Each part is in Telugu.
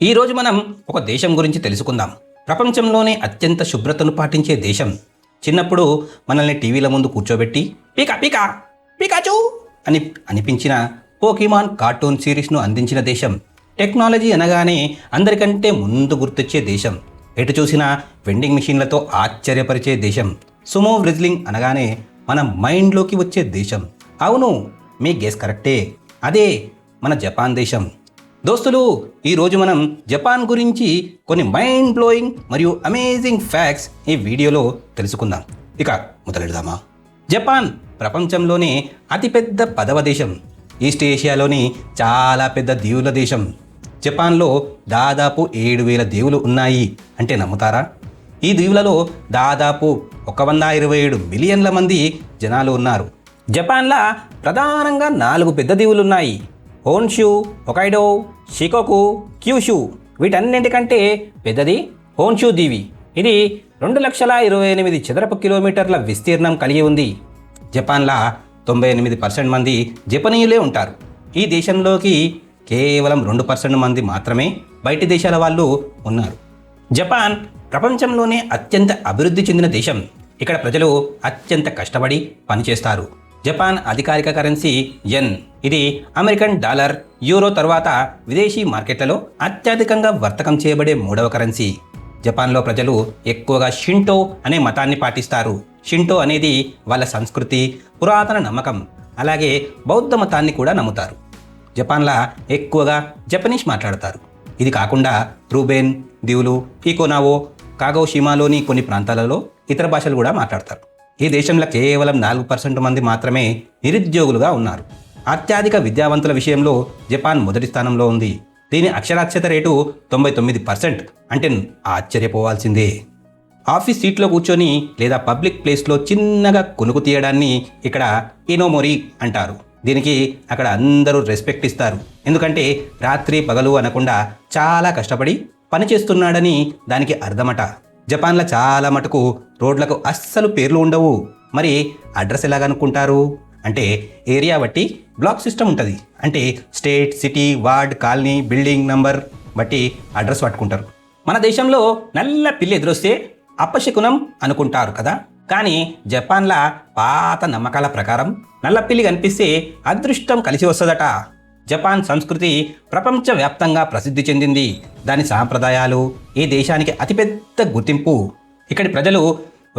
ఈరోజు మనం ఒక దేశం గురించి తెలుసుకుందాం. ప్రపంచంలోనే అత్యంత శుభ్రతను పాటించే దేశం. చిన్నప్పుడు మనల్ని టీవీల ముందు కూర్చోబెట్టి పీకా పీకా పీకాచూ అని అనిపించిన పోకీమాన్ కార్టూన్ సిరీస్ను అందించిన దేశం. టెక్నాలజీ అనగానే అందరికంటే ముందు గుర్తొచ్చే దేశం. ఎటు చూసినా వెండింగ్ మిషన్లతో ఆశ్చర్యపరిచే దేశం. సుమో రెజ్లింగ్ అనగానే మన మైండ్లోకి వచ్చే దేశం. అవును, మీ గెస్ కరెక్టే, అదే మన జపాన్ దేశం. దోస్తులు, ఈరోజు మనం జపాన్ గురించి కొన్ని మైండ్ బ్లోయింగ్ మరియు అమేజింగ్ ఫ్యాక్ట్స్ ఈ వీడియోలో తెలుసుకుందాం. ఇక మొదలెడదామా? జపాన్ ప్రపంచంలోనే అతిపెద్ద 10వ దేశం. ఈస్ట్ ఏషియాలోని చాలా పెద్ద దీవుల దేశం. జపాన్లో దాదాపు 7,000 దీవులు ఉన్నాయి అంటే నమ్ముతారా? ఈ దీవులలో దాదాపు 127 మిలియన్ల మంది జనాలు ఉన్నారు. జపాన్లో ప్రధానంగా 4 పెద్ద దీవులున్నాయి: హోన్షు, హొకైడో, షికోకు, క్యూషు. వీటన్నింటికంటే పెద్దది హోన్షు దీవి. ఇది 2,28,000 చదరపు కిలోమీటర్ల విస్తీర్ణం కలిగి ఉంది. జపాన్లో 98% మంది జపనీయులే ఉంటారు. ఈ దేశంలోకి కేవలం 2% మంది మాత్రమే బయటి దేశాల వాళ్ళు ఉన్నారు. జపాన్ ప్రపంచంలోనే అత్యంత అభివృద్ధి చెందిన దేశం. ఇక్కడ ప్రజలు అత్యంత కష్టపడి పనిచేస్తారు. జపాన్ అధికారిక కరెన్సీ యెన్. ఇది అమెరికన్ డాలర్, యూరో తర్వాత విదేశీ మార్కెట్లలో అత్యధికంగా వర్తకం చేయబడే 3వ కరెన్సీ. జపాన్లో ప్రజలు ఎక్కువగా షింటో అనే మతాన్ని పాటిస్తారు. షింటో అనేది వాళ్ళ సంస్కృతి, పురాతన నమ్మకం. అలాగే బౌద్ధ మతాన్ని కూడా నమ్ముతారు. జపాన్లో ఎక్కువగా జపనీస్ మాట్లాడతారు. ఇది కాకుండా రూబెన్ దీవులు, ఇకోనావో, కాగోషిమాలోని కొన్ని ప్రాంతాలలో ఇతర భాషలు కూడా మాట్లాడతారు. ఈ దేశంలో కేవలం 4% మంది మాత్రమే నిరుద్యోగులుగా ఉన్నారు. అత్యధిక విద్యావంతుల విషయంలో జపాన్ మొదటి స్థానంలో ఉంది. దీని అక్షరాస్యత రేటు 99%. అంటే ఆశ్చర్యపోవాల్సిందే. ఆఫీస్ సీట్లో కూర్చొని లేదా పబ్లిక్ ప్లేస్లో చిన్నగా కొనుక్కు తీయడాన్ని ఇక్కడ ఇనోమోరి అంటారు. దీనికి అక్కడ అందరూ రెస్పెక్ట్ ఇస్తారు. ఎందుకంటే రాత్రి పగలు అనకుండా చాలా కష్టపడి పనిచేస్తున్నాడని దానికి అర్థమట. జపాన్లో చాలా మటుకు రోడ్లకు అస్సలు పేర్లు ఉండవు. మరి అడ్రస్ ఎలాగనుకుంటారు? అంటే ఏరియా బట్టి బ్లాక్ సిస్టమ్ ఉంటుంది. అంటే state, city, ward, colony, building number బట్టి అడ్రస్ పట్టుకుంటారు. మన దేశంలో నల్ల పిల్లి ఎదురొస్తే అపశకునం అనుకుంటారు కదా. కానీ జపాన్లో పాత నమ్మకాల ప్రకారం నల్ల పిల్లి కనిపిస్తే అదృష్టం కలిసి వస్తుందట. జపాన్ సంస్కృతి ప్రపంచవ్యాప్తంగా ప్రసిద్ధి చెందింది. దాని సాంప్రదాయాలు ఈ దేశానికి అతిపెద్ద గుర్తింపు. ఇక్కడి ప్రజలు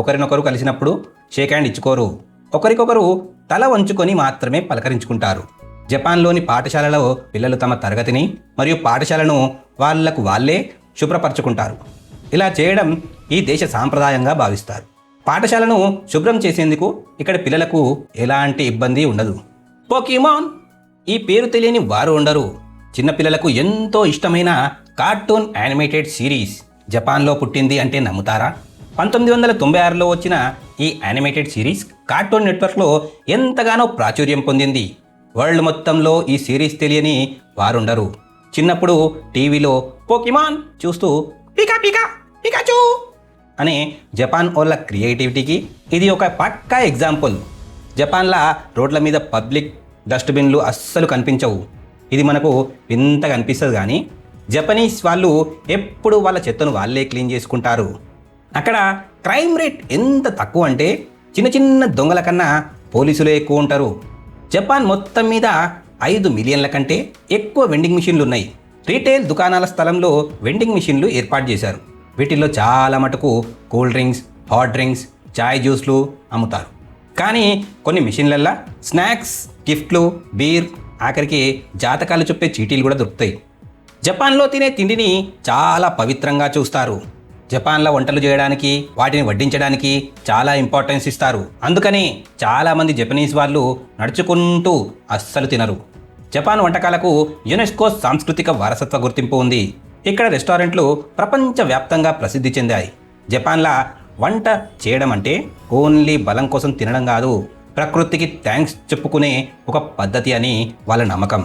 ఒకరినొకరు కలిసినప్పుడు షేక్ హ్యాండ్ ఇచ్చుకోరు. ఒకరికొకరు తల వంచుకొని మాత్రమే పలకరించుకుంటారు. జపాన్లోని పాఠశాలలో పిల్లలు తమ తరగతిని మరియు పాఠశాలను వాళ్ళే శుభ్రపరచుకుంటారు. ఇలా చేయడం ఈ దేశ సాంప్రదాయంగా భావిస్తారు. పాఠశాలను శుభ్రం చేసేందుకు ఇక్కడ పిల్లలకు ఎలాంటి ఇబ్బంది ఉండదు. పోకీమాన్ ఈ పేరు తెలియని వారు ఉండరు. చిన్నపిల్లలకు ఎంతో ఇష్టమైన కార్టూన్ యానిమేటెడ్ సిరీస్ జపాన్లో పుట్టింది అంటే నమ్ముతారా? 1996లో వచ్చిన ఈ యానిమేటెడ్ సిరీస్ కార్టూన్ నెట్వర్క్లో ఎంతగానో ప్రాచుర్యం పొందింది. వరల్డ్ మొత్తంలో ఈ సిరీస్ తెలియని వారుండరు. చిన్నప్పుడు టీవీలో పోకీమాన్ చూస్తూ పీకా పీకా పీకాచూ అనే జపాన్ వాళ్ళ క్రియేటివిటీకి ఇది ఒక పక్కా ఎగ్జాంపుల్. జపాన్లో రోడ్ల మీద పబ్లిక్ డస్ట్బిన్లు అస్సలు కనిపించవు. ఇది మనకు వింతగా అనిపిస్తుంది, కానీ జపనీస్ వాళ్ళు ఎప్పుడు వాళ్ళ చెత్తను వాళ్ళే క్లీన్ చేసుకుంటారు. అక్కడ క్రైమ్ రేట్ ఎంత తక్కువ అంటే చిన్న చిన్న దొంగల కన్నా పోలీసులే ఎక్కువ ఉంటారు. జపాన్ మొత్తం మీద 5 మిలియన్ల కంటే ఎక్కువ వెండింగ్ మిషన్లు ఉన్నాయి. రీటైల్ దుకాణాల స్థలంలో వెండింగ్ మిషన్లు ఏర్పాటు చేశారు. వీటిల్లో చాలా మటుకు కూల్ డ్రింక్స్, హాట్ డ్రింక్స్, చాయ్, జ్యూస్లు అమ్ముతారు. కానీ కొన్ని మిషన్లల్లో స్నాక్స్, గిఫ్ట్లు, బీర్, ఆఖరికి జాతకాలు చెప్పే చీటీలు కూడా దొరుకుతాయి. జపాన్లో తినే తిండిని చాలా పవిత్రంగా చూస్తారు. జపాన్లో వంటలు చేయడానికి, వాటిని వడ్డించడానికి చాలా ఇంపార్టెన్స్ ఇస్తారు. అందుకని చాలామంది జపనీస్ వాళ్ళు నడుచుకుంటూ అస్సలు తినరు. జపాన్ వంటకాలకు యునెస్కో సాంస్కృతిక వారసత్వ గుర్తింపు ఉంది. ఇక్కడ రెస్టారెంట్లు ప్రపంచవ్యాప్తంగా ప్రసిద్ధి చెందాయి. జపాన్లో వంట చేయడం అంటే ఓన్లీ బలం కోసం తినడం కాదు, ప్రకృతికి థ్యాంక్స్ చెప్పుకునే ఒక పద్ధతి అని వాళ్ళ నమ్మకం.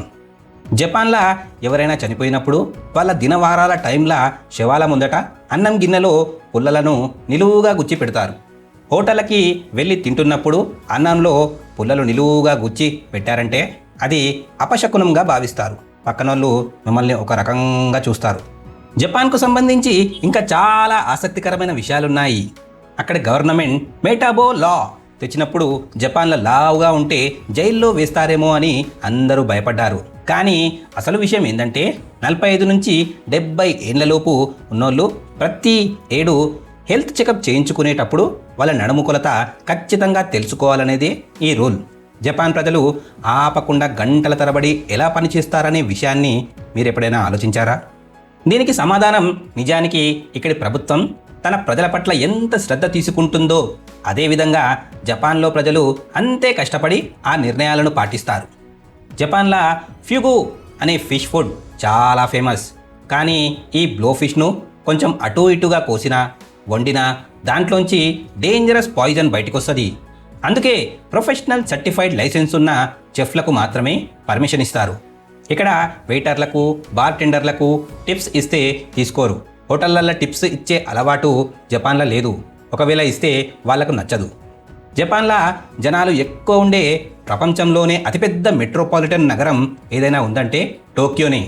జపాన్లో ఎవరైనా చనిపోయినప్పుడు వాళ్ళ దినవారాల టైంలో శవాల ముందట అన్నం గిన్నెలో పుల్లలను నిలువుగా గుచ్చి పెడతారు. హోటళ్ళకి వెళ్ళి తింటున్నప్పుడు అన్నంలో పుల్లలు నిలువుగా గుచ్చి పెట్టారంటే అది అపశకునంగా భావిస్తారు. పక్కనోళ్ళు మిమ్మల్ని ఒక రకంగా చూస్తారు. జపాన్కు సంబంధించి ఇంకా చాలా ఆసక్తికరమైన విషయాలున్నాయి. అక్కడ గవర్నమెంట్ మెటాబో లా తెచ్చినప్పుడు జపాన్లో లావుగా ఉంటే జైల్లో వేస్తారేమో అని అందరూ భయపడ్డారు. కానీ అసలు విషయం ఏంటంటే 45 నుంచి 70 ఏళ్లలోపు ఉన్నోళ్ళు ప్రతి ఏడు హెల్త్ చెకప్ చేయించుకునేటప్పుడు వాళ్ళ నడుము కొలత ఖచ్చితంగా తెలుసుకోవాలనేదే ఈ రూల్. జపాన్ ప్రజలు ఆపకుండా గంటల తరబడి ఎలా పనిచేస్తారనే విషయాన్ని మీరు ఎప్పుడైనా ఆలోచించారా? దీనికి సమాధానం నిజానికి ఇక్కడి ప్రభుత్వం తన ప్రజల పట్ల ఎంత శ్రద్ధ తీసుకుంటుందో అదేవిధంగా జపాన్లో ప్రజలు అంతే కష్టపడి ఆ నిర్ణయాలను పాటిస్తారు. జపాన్లో ఫ్యూగు అనే ఫిష్ ఫుడ్ చాలా ఫేమస్. కానీ ఈ బ్లో ఫిష్ను కొంచెం అటు ఇటుగా కోసినా వండినా దాంట్లోంచి డేంజరస్ పాయిజన్ బయటకు వస్తుంది. అందుకే ప్రొఫెషనల్ సర్టిఫైడ్ లైసెన్స్ ఉన్న చెఫ్లకు మాత్రమే పర్మిషన్ ఇస్తారు. ఇక్కడ వెయిటర్లకు బార్టెండర్లకు టిప్స్ ఇస్తే తీసుకోరు. హోటళ్లలో టిప్స్ ఇచ్చే అలవాటు జపాన్లో లేదు. ఒకవేళ ఇస్తే వాళ్లకు నచ్చదు. జపాన్లో జనాలు ఎక్కువ ఉండే ప్రపంచంలోనే అతిపెద్ద మెట్రోపాలిటన్ నగరం ఏదైనా ఉందంటే టోక్యోనే.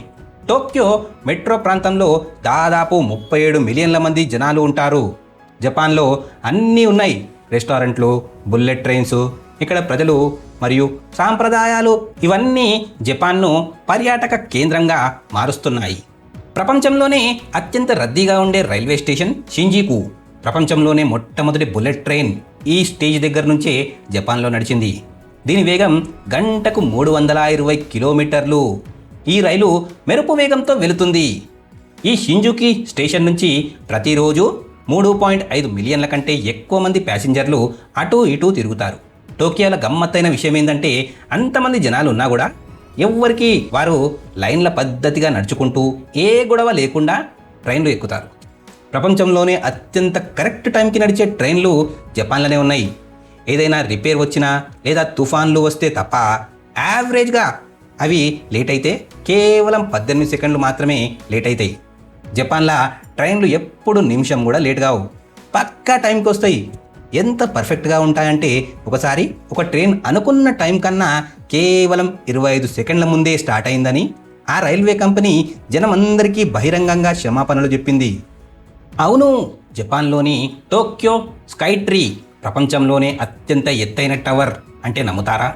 టోక్యో మెట్రో ప్రాంతంలో దాదాపు 37 మిలియన్ల మంది జనాలు ఉంటారు. జపాన్లో అన్నీ ఉన్నాయి. రెస్టారెంట్లు, బుల్లెట్ ట్రైన్స్, ఇక్కడ ప్రజలు మరియు సాంప్రదాయాలు ఇవన్నీ జపాన్ను పర్యాటక కేంద్రంగా మారుస్తున్నాయి. ప్రపంచంలోనే అత్యంత రద్దీగా ఉండే రైల్వే స్టేషన్ షింజుకు. ప్రపంచంలోనే మొట్టమొదటి బుల్లెట్ ట్రైన్ ఈ స్టేజ్ దగ్గర నుంచే జపాన్లో నడిచింది. దీని వేగం గంటకు 320 కిలోమీటర్లు. ఈ రైలు మెరుపు వేగంతో వెళుతుంది. ఈ షింజుకి స్టేషన్ నుంచి ప్రతిరోజు 3.5 మిలియన్ల కంటే ఎక్కువ మంది ప్యాసింజర్లు అటు ఇటు తిరుగుతారు. టోక్యోలో గమ్మత్తైన విషయం ఏంటంటే అంతమంది జనాలు ఉన్నా కూడా ఎవ్వరికి వారు లైన్ల పద్ధతిగా నడుచుకుంటూ ఏ గొడవ లేకుండా ట్రైన్లు ఎక్కుతారు. ప్రపంచంలోనే అత్యంత కరెక్ట్ టైంకి నడిచే ట్రైన్లు జపాన్లోనే ఉన్నాయి. ఏదైనా రిపేర్ వచ్చినా లేదా తుఫాన్లు వస్తే తప్ప యావరేజ్గా అవి లేట్ అయితే కేవలం 18 సెకండ్లు మాత్రమే లేట్ అవుతాయి. జపాన్లో ట్రైన్లు ఎప్పుడు నిమిషం కూడా లేట్ కావు, పక్కా టైంకి వస్తాయి. ఎంత పర్ఫెక్ట్గా ఉంటాయంటే ఒకసారి ఒక ట్రైన్ అనుకున్న టైం కన్నా కేవలం 25 సెకండ్ల ముందే స్టార్ట్ అయిందని ఆ రైల్వే కంపెనీ జనమందరికీ బహిరంగంగా క్షమాపణలు చెప్పింది. అవును, జపాన్లోని టోక్యో స్కై ట్రీ ప్రపంచంలోనే అత్యంత ఎత్తైన టవర్ అంటే నమ్ముతారా?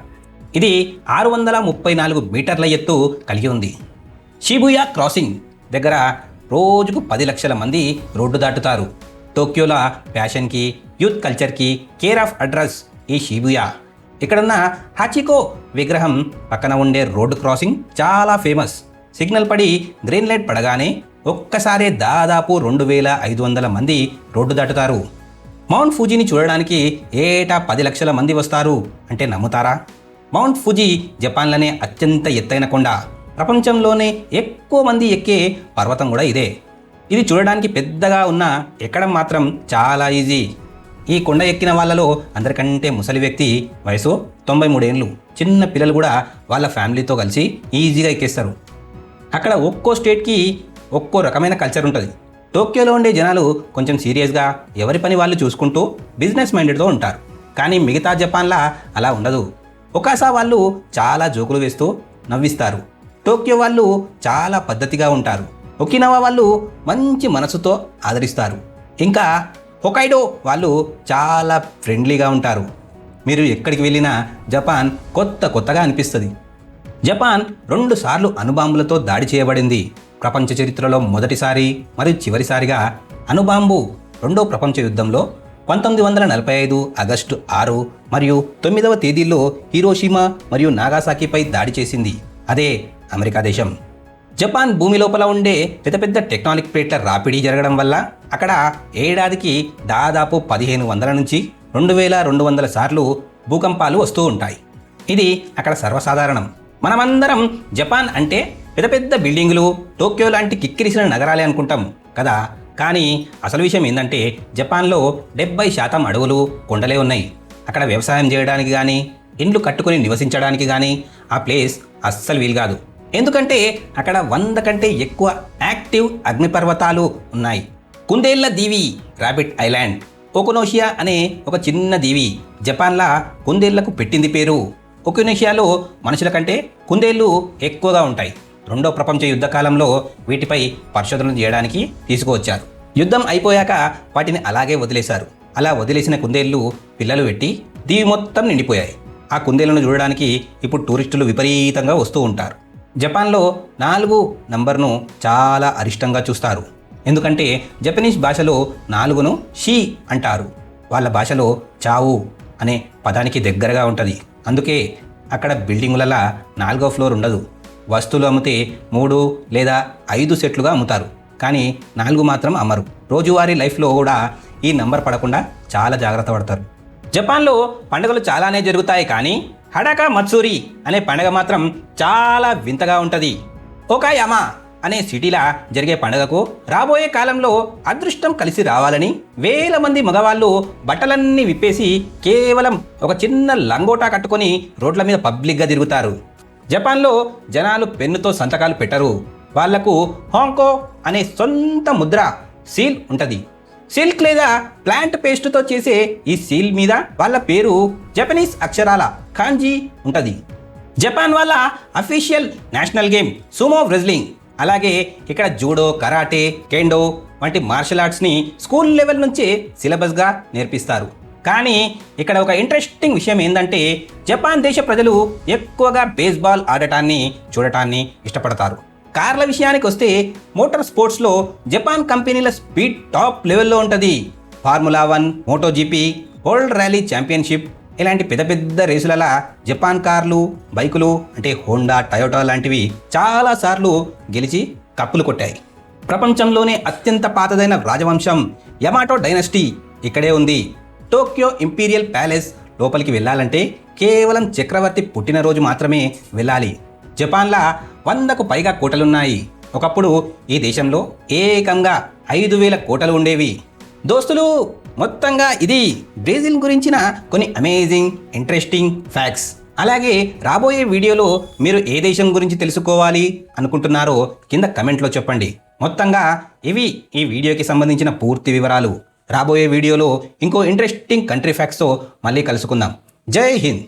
ఇది 634 మీటర్ల ఎత్తు కలిగి ఉంది. షిబుయా క్రాసింగ్ దగ్గర రోజుకు 10 లక్షల మంది రోడ్డు దాటుతారు. టోక్యోలో ఫ్యాషన్కి, యూత్ కల్చర్కి కేర్ ఆఫ్ అడ్రస్ ఈ షిబుయా. ఇక్కడున్న హాచికో విగ్రహం పక్కన ఉండే రోడ్డు క్రాసింగ్ చాలా ఫేమస్. సిగ్నల్ పడి గ్రీన్ లైట్ పడగానే ఒక్కసారే దాదాపు 2500 మంది రోడ్డు దాటుతారు. మౌంట్ ఫుజీని చూడడానికి ఏటా 10 లక్షల మంది వస్తారు అంటే నమ్ముతారా? మౌంట్ ఫుజీ జపాన్లోనే అత్యంత ఎత్తైన కొండ. ప్రపంచంలోనే ఎక్కువ మంది ఎక్కే పర్వతం కూడా ఇదే. ఇది చూడడానికి పెద్దగా ఉన్నా ఎక్కడం మాత్రం చాలా ఈజీ. ఈ కొండ ఎక్కిన వాళ్ళలో అందరికంటే ముసలి వ్యక్తి వయసు 93 ఏళ్ళు. చిన్న పిల్లలు కూడా వాళ్ళ ఫ్యామిలీతో కలిసి ఈజీగా ఎక్కేస్తారు. అక్కడ ఒక్కో స్టేట్కి ఒక్కో రకమైన కల్చర్ ఉంటుంది. టోక్యోలో ఉండే జనాలు కొంచెం సీరియస్గా ఎవరి పని వాళ్ళు చూసుకుంటూ బిజినెస్ మైండెడ్తో ఉంటారు. కానీ మిగతా జపాన్లా అలా ఉండదు. ఒకాసా వాళ్ళు చాలా జోకులు వేస్తూ నవ్విస్తారు. టోక్యో వాళ్ళు చాలా పద్ధతిగా ఉంటారు. ఒకినావా వాళ్ళు మంచి మనసుతో ఆదరిస్తారు. ఇంకా హొకైడో వాళ్ళు చాలా ఫ్రెండ్లీగా ఉంటారు. మీరు ఎక్కడికి వెళ్ళినా జపాన్ కొత్తగా అనిపిస్తుంది. జపాన్ 2 సార్లు అణుబాంబులతో దాడి చేయబడింది. ప్రపంచ చరిత్రలో మొదటిసారి మరియు చివరిసారిగా అణుబాంబు 2వ ప్రపంచ యుద్ధంలో 1945 ఆగస్టు 6 మరియు 9వ తేదీల్లో హిరోషిమా మరియు నాగాసాకిపై దాడి చేసింది. అదే అమెరికా దేశం. జపాన్ భూమి లోపల ఉండే పెద్ద టెక్టానిక్ ప్లేట్ల రాపిడీ జరగడం వల్ల అక్కడ ఏడాదికి దాదాపు 1500 నుంచి 2200 సార్లు భూకంపాలు వస్తూ ఉంటాయి. ఇది అక్కడ సర్వసాధారణం. మనమందరం జపాన్ అంటే పెద్ద బిల్డింగులు, టోక్యో లాంటి కిక్కిరిసిన నగరాలే అనుకుంటాం కదా. కానీ అసలు విషయం ఏంటంటే జపాన్లో 70% అడవులు, కొండలే ఉన్నాయి. అక్కడ వ్యవసాయం చేయడానికి కానీ, ఇండ్లు కట్టుకుని నివసించడానికి కానీ ఆ ప్లేస్ అస్సలు వీలు కాదు. ఎందుకంటే అక్కడ 100 కంటే ఎక్కువ యాక్టివ్ అగ్నిపర్వతాలు ఉన్నాయి. కుందేళ్ల దీవి రాబిట్ ఐలాండ్, ఒకొనోషియా అనే ఒక చిన్న దీవి. జపాన్లో కుందేళ్లకు పెట్టింది పేరు. ఒకొనోషియాలో మనుషుల కంటే కుందేళ్లు ఎక్కువగా ఉంటాయి. రెండో ప్రపంచ యుద్ధ కాలంలో వీటిపై పరిశోధనలు చేయడానికి తీసుకువచ్చారు. యుద్ధం అయిపోయాక వాటిని అలాగే వదిలేశారు. అలా వదిలేసిన కుందేళ్లు పిల్లలు పెట్టి దీవి మొత్తం నిండిపోయాయి. ఆ కుందేళ్లను చూడడానికి ఇప్పుడు టూరిస్టులు విపరీతంగా వస్తూ ఉంటారు. జపాన్లో 4 నంబర్ను చాలా అరిష్టంగా చూస్తారు. ఎందుకంటే జపనీస్ భాషలో 4ను షీ అంటారు. వాళ్ళ భాషలో చావు అనే పదానికి దగ్గరగా ఉంటుంది. అందుకే అక్కడ బిల్డింగులలో 4వ ఫ్లోర్ ఉండదు. వస్తువులు అమ్మితే 3 లేదా 5 సెట్లుగా అమ్ముతారు, కానీ 4 మాత్రం అమ్మరు. రోజువారీ లైఫ్లో కూడా ఈ నంబర్ పడకుండా చాలా జాగ్రత్త పడతారు. జపాన్లో పండుగలు చాలానే జరుగుతాయి, కానీ హడాకా మత్సూరి అనే పండుగ మాత్రం చాలా వింతగా ఉంటుంది. ఓకాయామా అనే సిటీలా జరిగే పండుగకు రాబోయే కాలంలో అదృష్టం కలిసి రావాలని వేల మంది మగవాళ్ళు బట్టలన్నీ విప్పేసి కేవలం ఒక చిన్న లంగోటా కట్టుకొని రోడ్ల మీద పబ్లిక్గా తిరుగుతారు. జపాన్లో జనాలు పెన్నుతో సంతకాలు పెట్టరు. వాళ్లకు హాంకో అనే సొంత ముద్ర సీల్ ఉంటుంది. సిల్క్ లేదా ప్లాంట్ పేస్ట్తో చేసే ఈ సీల్ మీద వాళ్ళ పేరు జపనీస్ అక్షరాల కాంజీ ఉంటుంది. జపాన్ వాళ్ళ official national game Sumo wrestling. అలాగే ఇక్కడ జూడో, కరాటే, కెండో వంటి మార్షల్ ఆర్ట్స్ని స్కూల్ లెవెల్ నుంచే సిలబస్గా నేర్పిస్తారు. కానీ ఇక్కడ ఒక ఇంట్రెస్టింగ్ విషయం ఏంటంటే జపాన్ దేశ ప్రజలు ఎక్కువగా బేస్బాల్ ఆడటాన్ని చూడటాన్ని ఇష్టపడతారు. కార్ల విషయానికి వస్తే మోటార్ స్పోర్ట్స్లో జపాన్ కంపెనీల స్పీడ్ టాప్ లెవెల్లో ఉంటుంది. Formula 1, MotoGP, world rally championship ఇలాంటి పెద్ద పెద్ద రేసులలో జపాన్ కార్లు, బైకులు అంటే హోండా, టయోటా లాంటివి చాలాసార్లు గెలిచి కప్పులు కొట్టాయి. ప్రపంచంలోనే అత్యంత పాతదైన రాజవంశం యమాటో డైనస్టీ ఇక్కడే ఉంది. టోక్యో ఇంపీరియల్ ప్యాలెస్ లోపలికి వెళ్ళాలంటే కేవలం చక్రవర్తి పుట్టినరోజు మాత్రమే వెళ్ళాలి. జపాన్లో 100కు పైగా కోటలున్నాయి. ఒకప్పుడు ఈ దేశంలో ఏకంగా 5,000 కోటలు ఉండేవి. దోస్తులు, మొత్తంగా ఇది బ్రెజిల్ గురించిన కొన్ని అమేజింగ్ ఇంట్రెస్టింగ్ ఫ్యాక్ట్స్. అలాగే రాబోయే వీడియోలో మీరు ఏ దేశం గురించి తెలుసుకోవాలి అనుకుంటున్నారో కింద కమెంట్లో చెప్పండి. మొత్తంగా ఇవి ఈ వీడియోకి సంబంధించిన పూర్తి వివరాలు. రాబోయే వీడియోలో ఇంకో ఇంట్రెస్టింగ్ కంట్రీ ఫ్యాక్ట్స్తో మళ్ళీ కలుసుకుందాం. జై హింద్.